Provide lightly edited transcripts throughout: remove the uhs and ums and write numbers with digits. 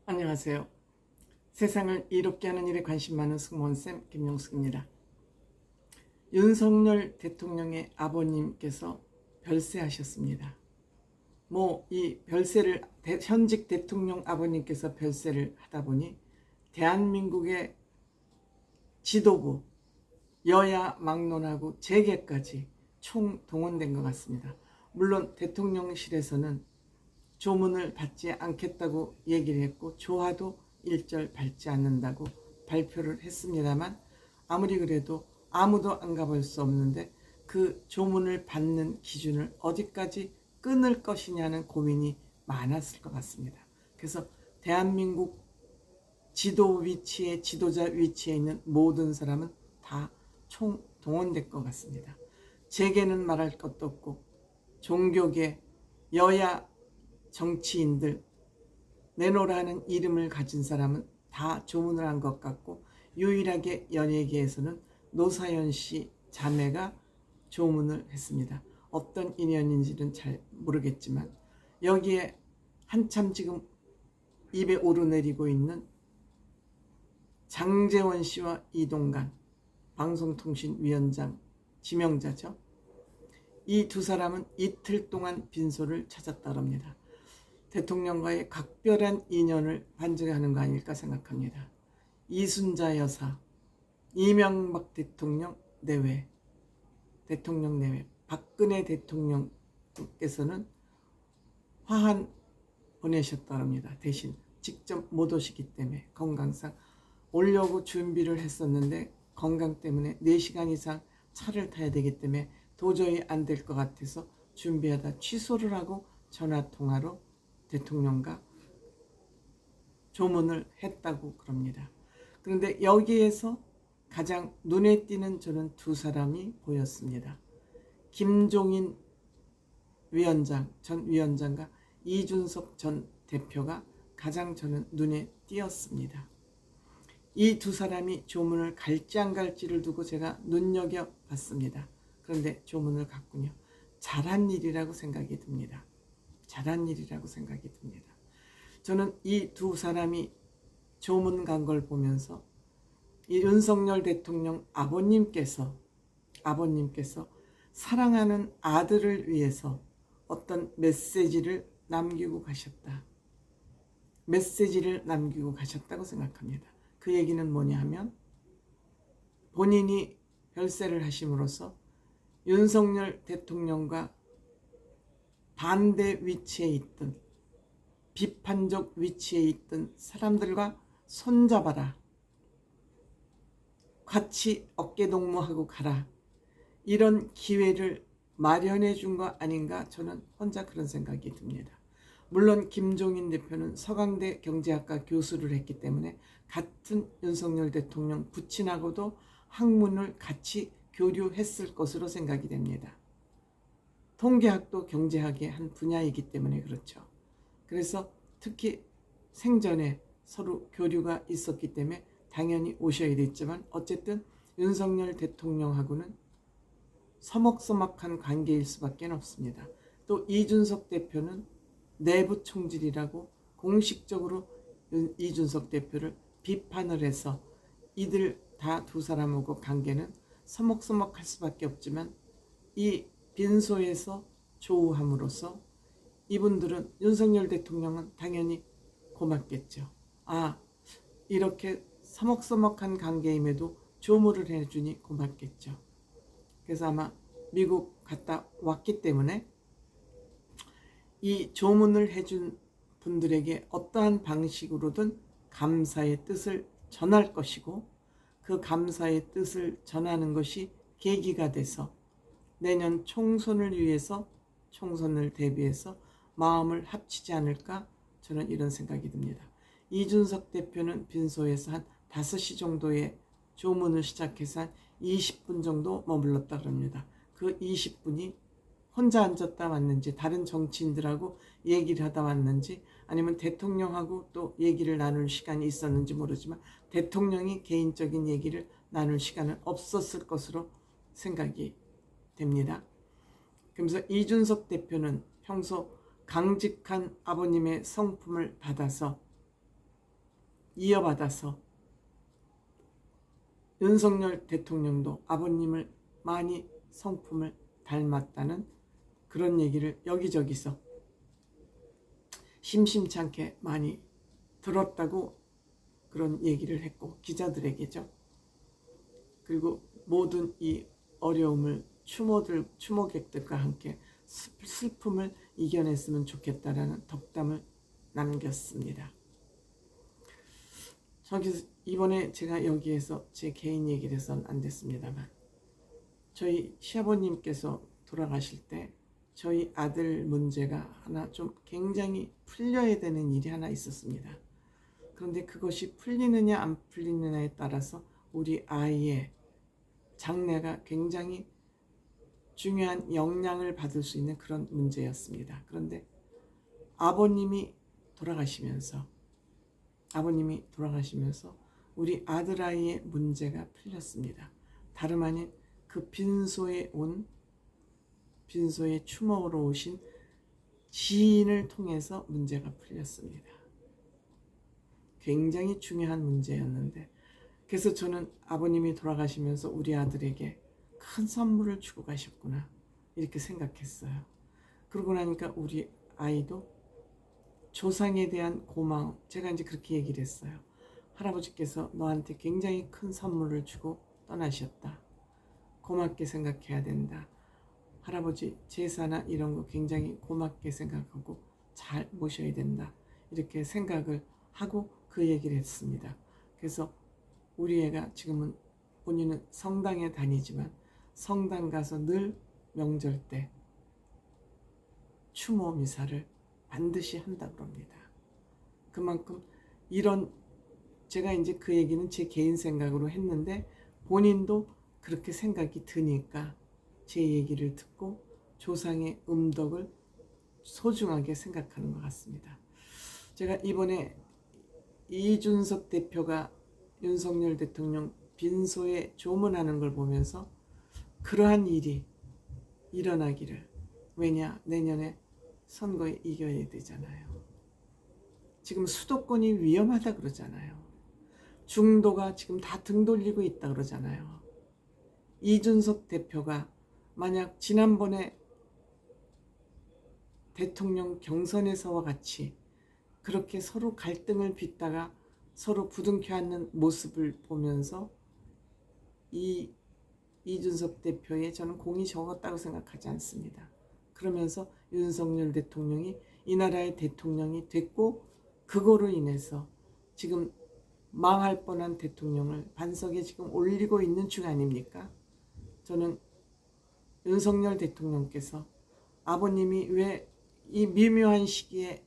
안녕하세요. 세상을 이롭게 하는 일에 관심 많은 승무원쌤 김용숙입니다. 윤석열 대통령의 아버님께서 별세하셨습니다. 이 별세를 현직 대통령 아버님께서 별세를 하다 보니 대한민국의 지도부, 여야 막론하고 재계까지 총동원된 것 같습니다. 물론 대통령실에서는 조문을 받지 않겠다고 얘기를 했고 조화도 일절 밟지 않는다고 발표를 했습니다만, 아무리 그래도 아무도 안 가볼 수 없는데 그 조문을 받는 기준을 어디까지 끊을 것이냐는 고민이 많았을 것 같습니다. 그래서 대한민국 지도자 위치에 있는 모든 사람은 다 총동원될 것 같습니다. 재계는 말할 것도 없고 종교계, 여야 정치인들, 내노라는 이름을 가진 사람은 다 조문을 한 것 같고, 유일하게 연예계에서는 노사연 씨 자매가 조문을 했습니다. 어떤 인연인지는 잘 모르겠지만 여기에 한참 지금 입에 오르내리고 있는 장제원 씨와 이동관 방송통신위원장 지명자죠. 이 두 사람은 이틀 동안 빈소를 찾았다고 합니다. 대통령과의 각별한 인연을 반증하는 거 아닐까 생각합니다. 이순자 여사, 이명박 대통령 내외, 박근혜 대통령께서는 화한 보내셨다고 합니다. 대신 직접 못 오시기 때문에 건강상 오려고 준비를 했었는데 건강 때문에 4시간 이상 차를 타야 되기 때문에 도저히 안 될 것 같아서 준비하다 취소를 하고 전화통화로 대통령과 조문을 했다고 그럽니다. 그런데 여기에서 가장 눈에 띄는 저는 두 사람이 보였습니다. 김종인 전 위원장과 이준석 전 대표가 가장 저는 눈에 띄었습니다. 이 두 사람이 조문을 갈지 안 갈지를 두고 제가 눈여겨봤습니다. 그런데 조문을 갔군요. 잘한 일이라고 생각이 듭니다. 저는 이 두 사람이 조문 간 걸 보면서 이 윤석열 대통령 아버님께서 사랑하는 아들을 위해서 어떤 메시지를 남기고 가셨다고 생각합니다. 그 얘기는 뭐냐 하면, 본인이 별세를 하심으로써 윤석열 대통령과 반대 위치에 있던, 비판적 위치에 있던 사람들과 손잡아라, 같이 어깨동무하고 가라, 이런 기회를 마련해 준 거 아닌가, 저는 혼자 그런 생각이 듭니다. 물론 김종인 대표는 서강대 경제학과 교수를 했기 때문에 같은 윤석열 대통령 부친하고도 학문을 같이 교류했을 것으로 생각이 됩니다. 통계학도 경제학의 한 분야이기 때문에 그렇죠. 그래서 특히 생전에 서로 교류가 있었기 때문에 당연히 오셔야 됐지만, 어쨌든 윤석열 대통령하고는 서먹서먹한 관계일 수밖에 없습니다. 또 이준석 대표는 내부 총질이라고 공식적으로 이준석 대표를 비판을 해서 이들 다 두 사람하고 관계는 서먹서먹할 수밖에 없지만, 이 빈소에서 조우함으로써 이분들은 윤석열 대통령은 당연히 고맙겠죠. 이렇게 서먹서먹한 관계임에도 조문을 해주니 고맙겠죠. 그래서 아마 미국 갔다 왔기 때문에 이 조문을 해준 분들에게 어떠한 방식으로든 감사의 뜻을 전할 것이고, 그 감사의 뜻을 전하는 것이 계기가 돼서 내년 총선을 대비해서 마음을 합치지 않을까, 저는 이런 생각이 듭니다. 이준석 대표는 빈소에서 한 5시 정도에 조문을 시작해서 한 20분 정도 머물렀다 그럽니다. 그 20분이 혼자 앉았다 왔는지, 다른 정치인들하고 얘기를 하다 왔는지, 아니면 대통령하고 또 얘기를 나눌 시간이 있었는지 모르지만 대통령이 개인적인 얘기를 나눌 시간은 없었을 것으로 생각이 됩니다. 그러면서 이준석 대표는 평소 강직한 아버님의 성품을 받아서 이어받아서 윤석열 대통령도 아버님을 많이 성품을 닮았다는 그런 얘기를 여기저기서 심심찮게 많이 들었다고 그런 얘기를 했고, 기자들에게죠. 그리고 모든 이 어려움을 추모객들과 함께 슬픔을 이겨냈으면 좋겠다라는 덕담을 남겼습니다. 이번에 제가 여기에서 제 개인 얘기를 해서는 안 됐습니다만, 저희 시아버님께서 돌아가실 때 저희 아들 문제가 하나 좀 굉장히 풀려야 되는 일이 하나 있었습니다. 그런데 그것이 풀리느냐 안 풀리느냐에 따라서 우리 아이의 장래가 굉장히 중요한 영향을 받을 수 있는 그런 문제였습니다. 그런데 아버님이 돌아가시면서 우리 아들아이의 문제가 풀렸습니다. 다름 아닌 그 빈소에 추모로 오신 지인을 통해서 문제가 풀렸습니다. 굉장히 중요한 문제였는데, 그래서 저는 아버님이 돌아가시면서 우리 아들에게 큰 선물을 주고 가셨구나 이렇게 생각했어요. 그러고 나니까 우리 아이도 조상에 대한 고마움, 제가 이제 그렇게 얘기를 했어요. 할아버지께서 너한테 굉장히 큰 선물을 주고 떠나셨다. 고맙게 생각해야 된다. 할아버지 제사나 이런 거 굉장히 고맙게 생각하고 잘 모셔야 된다. 이렇게 생각을 하고 그 얘기를 했습니다. 그래서 우리 애가 지금은 본인은 성당에 다니지만 성당 가서 늘 명절 때 추모 미사를 반드시 한다고 합니다. 그만큼 제가 이제 그 얘기는 제 개인 생각으로 했는데 본인도 그렇게 생각이 드니까 제 얘기를 듣고 조상의 음덕을 소중하게 생각하는 것 같습니다. 제가 이번에 이준석 대표가 윤석열 대통령 빈소에 조문하는 걸 보면서 그러한 일이 일어나기를, 왜냐 내년에 선거에 이겨야 되잖아요. 지금 수도권이 위험하다 그러잖아요. 중도가 지금 다 등 돌리고 있다 그러잖아요. 이준석 대표가 만약 지난번에 대통령 경선에서와 같이 그렇게 서로 갈등을 빚다가 서로 부둥켜 앉는 모습을 보면서 이준석 대표의 저는 공이 적었다고 생각하지 않습니다. 그러면서 윤석열 대통령이 이 나라의 대통령이 됐고, 그거로 인해서 지금 망할 뻔한 대통령을 반석에 지금 올리고 있는 중 아닙니까? 저는 윤석열 대통령께서 아버님이 왜 이 미묘한 시기에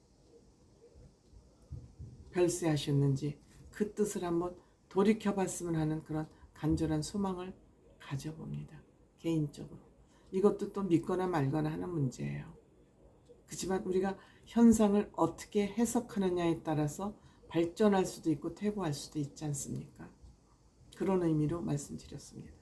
별세하셨는지 그 뜻을 한번 돌이켜봤으면 하는 그런 간절한 소망을 가져봅니다. 개인적으로. 이것도 또 믿거나 말거나 하는 문제예요. 그렇지만 우리가 현상을 어떻게 해석하느냐에 따라서 발전할 수도 있고 퇴보할 수도 있지 않습니까? 그런 의미로 말씀드렸습니다.